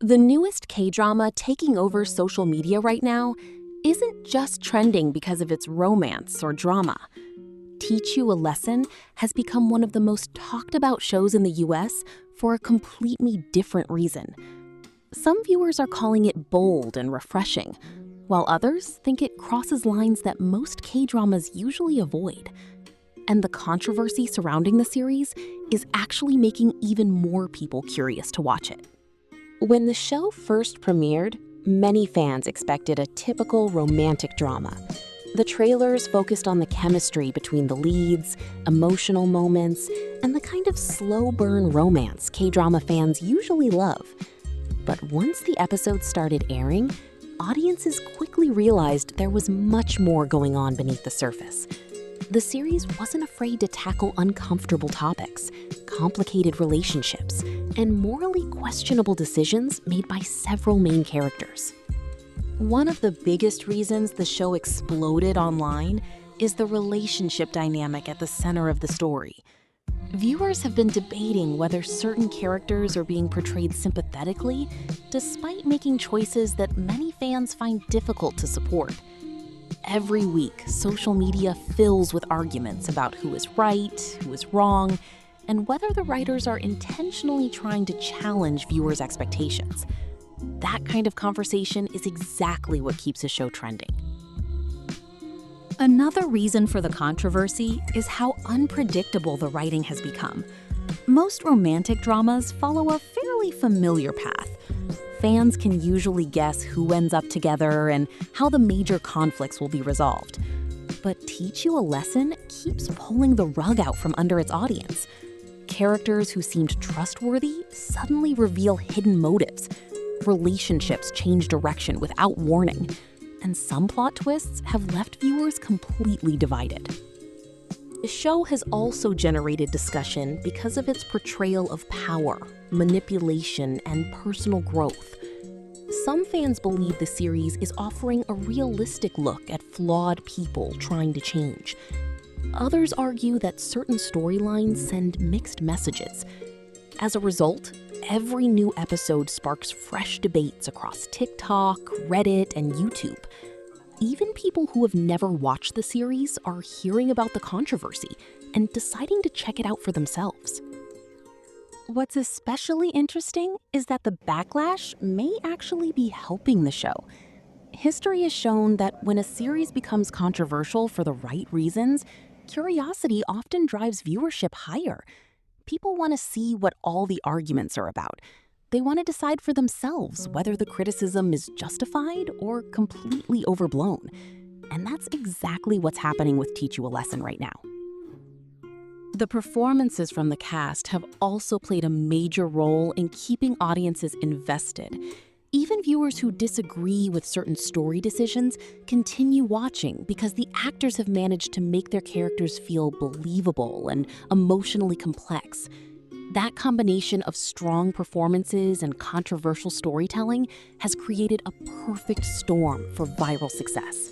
The newest K-drama taking over social media right now isn't just trending because of its romance or drama. Teach You a Lesson has become one of the most talked about shows in the US for a completely different reason. Some viewers are calling it bold and refreshing, while others think it crosses lines that most K-dramas usually avoid. And the controversy surrounding the series is actually making even more people curious to watch it. When the show first premiered, many fans expected a typical romantic drama. The trailers focused on the chemistry between the leads, emotional moments, and the kind of slow burn romance K-drama fans usually love. But once the episodes started airing, audiences quickly realized there was much more going on beneath the surface. The series wasn't afraid to tackle uncomfortable topics, complicated relationships, and morally questionable decisions made by several main characters. One of the biggest reasons the show exploded online is the relationship dynamic at the center of the story. Viewers have been debating whether certain characters are being portrayed sympathetically, despite making choices that many fans find difficult to support. Every week, social media fills with arguments about who is right, who is wrong, and whether the writers are intentionally trying to challenge viewers' expectations. That kind of conversation is exactly what keeps a show trending. Another reason for the controversy is how unpredictable the writing has become. Most romantic dramas follow a fairly familiar path. Fans can usually guess who ends up together and how the major conflicts will be resolved. But Teach You a Lesson keeps pulling the rug out from under its audience. Characters who seemed trustworthy suddenly reveal hidden motives. Relationships change direction without warning. And some plot twists have left viewers completely divided. The show has also generated discussion because of its portrayal of power, manipulation, and personal growth. Some fans believe the series is offering a realistic look at flawed people trying to change. Others argue that certain storylines send mixed messages. As a result, every new episode sparks fresh debates across TikTok, Reddit, and YouTube. Even people who have never watched the series are hearing about the controversy and deciding to check it out for themselves. What's especially interesting is that the backlash may actually be helping the show. History has shown that when a series becomes controversial for the right reasons, curiosity often drives viewership higher. People want to see what all the arguments are about. They want to decide for themselves whether the criticism is justified or completely overblown. And that's exactly what's happening with Teach You a Lesson right now. The performances from the cast have also played a major role in keeping audiences invested. Even viewers who disagree with certain story decisions continue watching because the actors have managed to make their characters feel believable and emotionally complex. That combination of strong performances and controversial storytelling has created a perfect storm for viral success.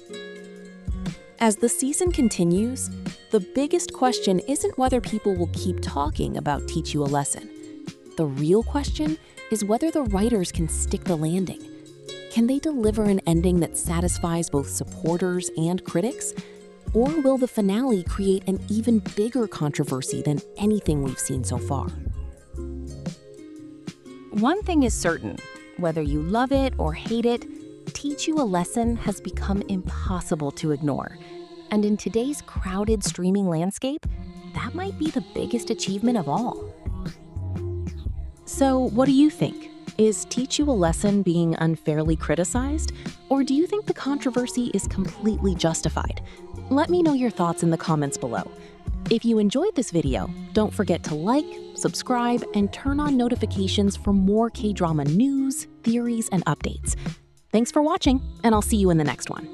As the season continues, the biggest question isn't whether people will keep talking about Teach You a Lesson. The real question is whether the writers can stick the landing. Can they deliver an ending that satisfies both supporters and critics? Or will the finale create an even bigger controversy than anything we've seen so far? One thing is certain, whether you love it or hate it, Teach You a Lesson has become impossible to ignore. And in today's crowded streaming landscape, that might be the biggest achievement of all. So, what do you think? Is Teach You a Lesson being unfairly criticized? Or do you think the controversy is completely justified? Let me know your thoughts in the comments below. If you enjoyed this video, don't forget to like, subscribe, and turn on notifications for more K-drama news, theories, and updates. Thanks for watching, and I'll see you in the next one.